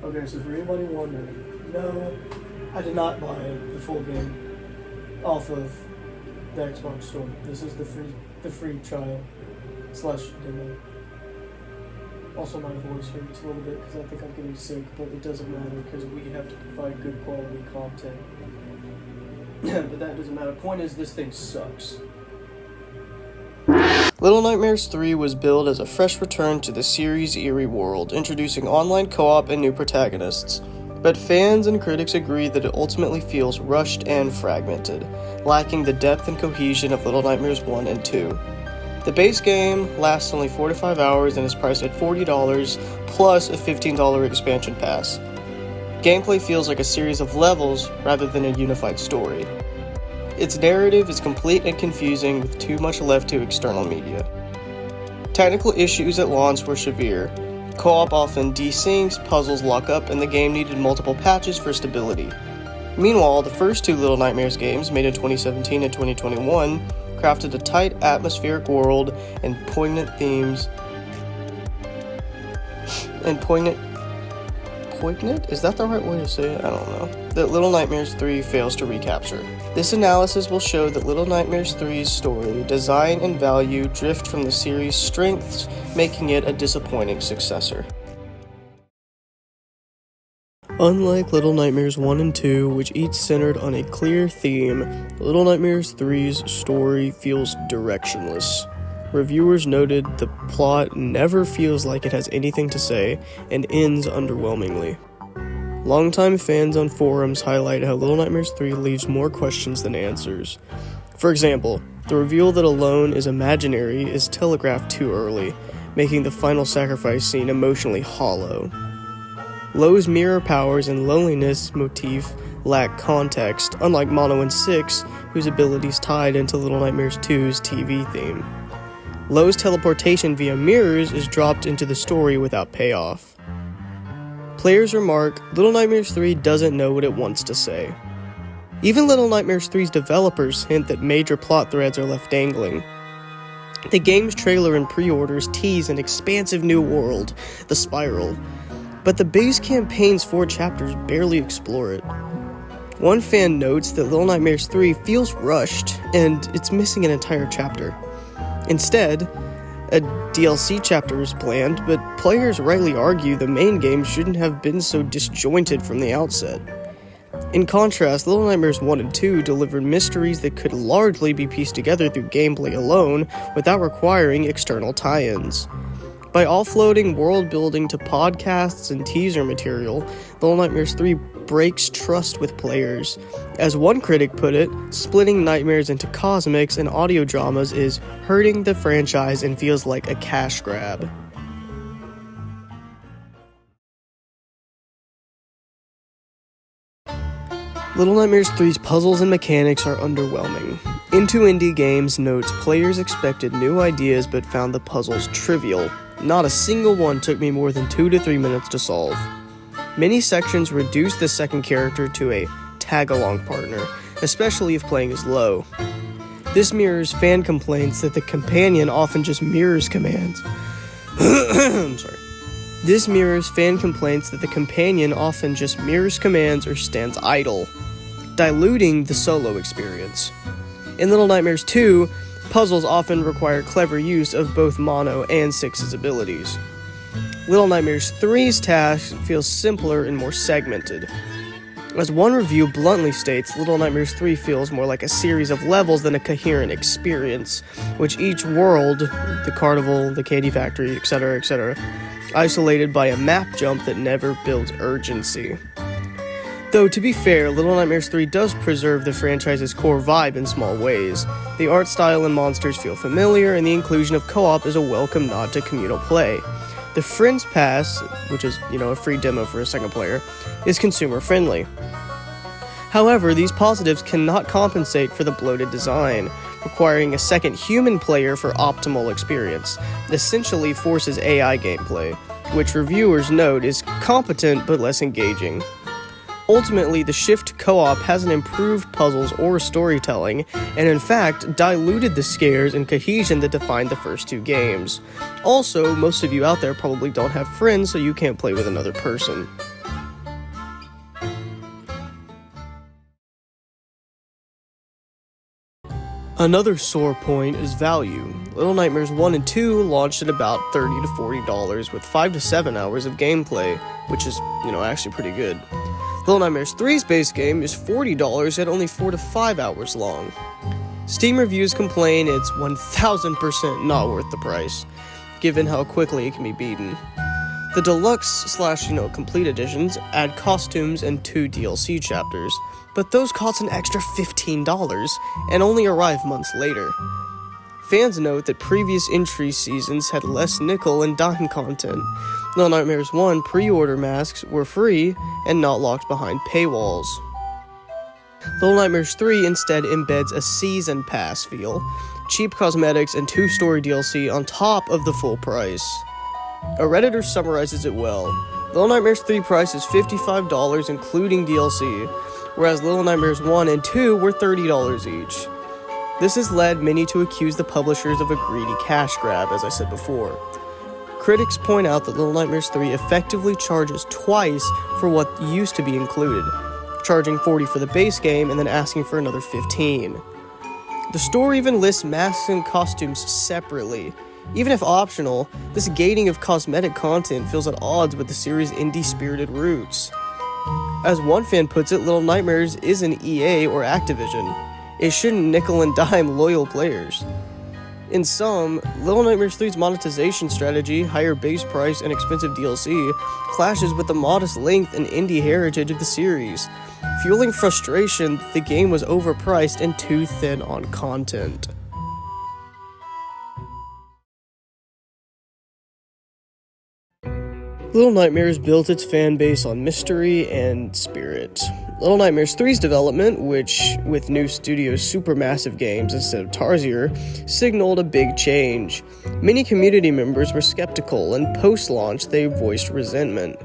Okay, so for anybody wondering, no, I did not buy the full game off of the Xbox store. This is the free trial / demo. Also, my voice hurts a little bit because I think I'm getting sick, but it doesn't matter because we have to provide good quality content. But that doesn't matter. Point is, this thing sucks. Little Nightmares 3 was billed as a fresh return to the series' eerie world, introducing online co-op and new protagonists. But fans and critics agree that it ultimately feels rushed and fragmented, lacking the depth and cohesion of Little Nightmares 1 and 2. The base game lasts only 4 to 5 hours and is priced at $40 plus a $15 expansion pass. Gameplay feels like a series of levels rather than a unified story. Its narrative is complete and confusing with too much left to external media. Technical issues at launch were severe. Co-op often desyncs, puzzles lock up, and the game needed multiple patches for stability. Meanwhile, the first two Little Nightmares games, made in 2017 and 2021, crafted a tight, atmospheric world and poignant themes. Poignant? Is that the right way to say it? I don't know. That Little Nightmares 3 fails to recapture. This analysis will show that Little Nightmares 3's story, design, and value drift from the series' strengths, making it a disappointing successor. Unlike Little Nightmares 1 and 2, which each centered on a clear theme, Little Nightmares 3's story feels directionless. Reviewers noted the plot never feels like it has anything to say and ends underwhelmingly. Longtime fans on forums highlight how Little Nightmares 3 leaves more questions than answers. For example, the reveal that Alone is imaginary is telegraphed too early, making the final sacrifice scene emotionally hollow. Lowe's mirror powers and loneliness motif lack context, unlike Mono and 6, whose abilities tied into Little Nightmares 2's TV theme. Lowe's teleportation via mirrors is dropped into the story without payoff. Players remark, Little Nightmares 3 doesn't know what it wants to say. Even Little Nightmares 3's developers hint that major plot threads are left dangling. The game's trailer and pre-orders tease an expansive new world, the Spiral, but the base campaign's 4 chapters barely explore it. One fan notes that Little Nightmares 3 feels rushed, and it's missing an entire chapter. Instead, a DLC chapter is planned, but players rightly argue the main game shouldn't have been so disjointed from the outset. In contrast, Little Nightmares 1 and 2 delivered mysteries that could largely be pieced together through gameplay alone without requiring external tie-ins. By offloading world building to podcasts and teaser material, Little Nightmares 3 breaks trust with players. As one critic put it, splitting Nightmares into cosmics and audio dramas is hurting the franchise and feels like a cash grab. Little Nightmares 3's puzzles and mechanics are underwhelming. Into Indie Games notes players expected new ideas but found the puzzles trivial. Not a single one took me more than 2 to 3 minutes to solve. Many sections reduce the second character to a tag-along partner, especially if playing as Lowe. This mirrors fan complaints that the companion often just mirrors commands. This mirrors fan complaints that the companion often just mirrors commands or stands idle, diluting the solo experience. In Little Nightmares 2, puzzles often require clever use of both Mono and 6's abilities. Little Nightmares 3's task feels simpler and more segmented. As one review bluntly states, Little Nightmares 3 feels more like a series of levels than a coherent experience, which each world, the carnival, the candy factory, etc., isolated by a map jump that never builds urgency. Though, to be fair, Little Nightmares 3 does preserve the franchise's core vibe in small ways. The art style and monsters feel familiar, and the inclusion of co-op is a welcome nod to communal play. The Friends Pass, which is, a free demo for a second player, is consumer-friendly. However, these positives cannot compensate for the bloated design, requiring a second human player for optimal experience, essentially forces AI gameplay, which reviewers note is competent but less engaging. Ultimately, the shift to co-op hasn't improved puzzles or storytelling, and in fact, diluted the scares and cohesion that defined the first 2 games. Also, most of you out there probably don't have friends, so you can't play with another person. Another sore point is value. Little Nightmares 1 and 2 launched at about $30 to $40 with 5 to 7 hours of gameplay, which is, actually pretty good. Little Nightmares 3's base game is $40 at only 4 to 5 hours long. Steam reviews complain it's 1000% not worth the price, given how quickly it can be beaten. The deluxe/complete editions add costumes and 2 DLC chapters, but those cost an extra $15 and only arrive months later. Fans note that previous entry seasons had less nickel and dime content. Little Nightmares 1 pre-order masks were free and not locked behind paywalls. Little Nightmares 3 instead embeds a season pass feel, cheap cosmetics and 2 story DLC on top of the full price. A Redditor summarizes it well. Little Nightmares 3 price is $55 including DLC, whereas Little Nightmares 1 and 2 were $30 each. This has led many to accuse the publishers of a greedy cash grab, as I said before. Critics point out that Little Nightmares 3 effectively charges twice for what used to be included, charging $40 for the base game and then asking for another $15. The store even lists masks and costumes separately. Even if optional, this gating of cosmetic content feels at odds with the series' indie-spirited roots. As one fan puts it, Little Nightmares isn't EA or Activision. It shouldn't nickel and dime loyal players. In sum, Little Nightmares 3's monetization strategy, higher base price and expensive DLC, clashes with the modest length and indie heritage of the series, fueling frustration that the game was overpriced and too thin on content. Little Nightmares built its fan base on mystery and spirit. Little Nightmares 3's development, which, with new studio's supermassive games instead of Tarsier, signaled a big change. Many community members were skeptical, and post-launch they voiced resentment.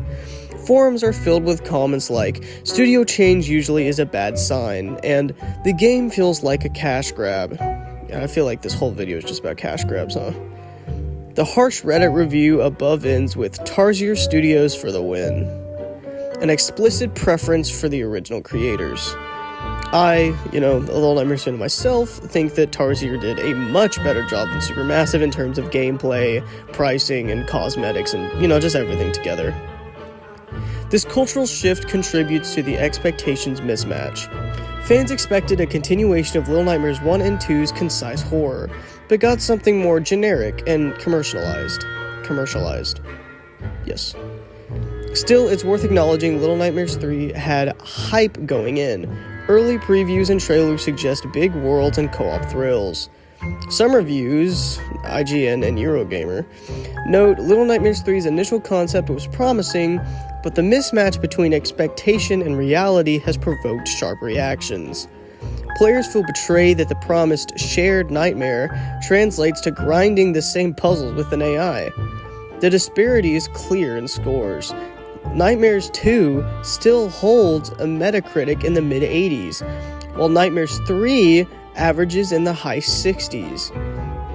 Forums are filled with comments like, "Studio change usually is a bad sign," and "The game feels like a cash grab." I feel like this whole video is just about cash grabs, huh? The harsh Reddit review above ends with Tarsier Studios for the win. An explicit preference for the original creators. I, a Little Nightmares fan myself, think that Tarsier did a much better job than Supermassive in terms of gameplay, pricing, and cosmetics, and, just everything together. This cultural shift contributes to the expectations mismatch. Fans expected a continuation of Little Nightmares 1 and 2's concise horror, but got something more generic and commercialized. Yes. Still, it's worth acknowledging Little Nightmares 3 had hype going in. Early previews and trailers suggest big worlds and co-op thrills. Some reviews, IGN and Eurogamer, note Little Nightmares 3's initial concept was promising, but the mismatch between expectation and reality has provoked sharp reactions. Players feel betrayed that the promised shared nightmare translates to grinding the same puzzles with an AI. The disparity is clear in scores. Nightmares 2 still holds a Metacritic in the mid-80s, while Nightmares 3 averages in the high 60s.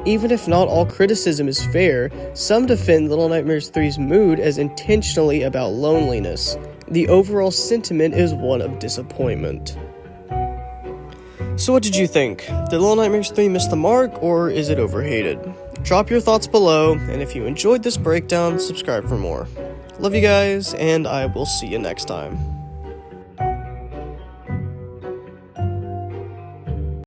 Even if not all criticism is fair, some defend Little Nightmares 3's mood as intentionally about loneliness. The overall sentiment is one of disappointment. So what did you think? Did Little Nightmares 3 miss the mark, or is it overhated? Drop your thoughts below, and if you enjoyed this breakdown, subscribe for more. Love you guys, and I will see you next time.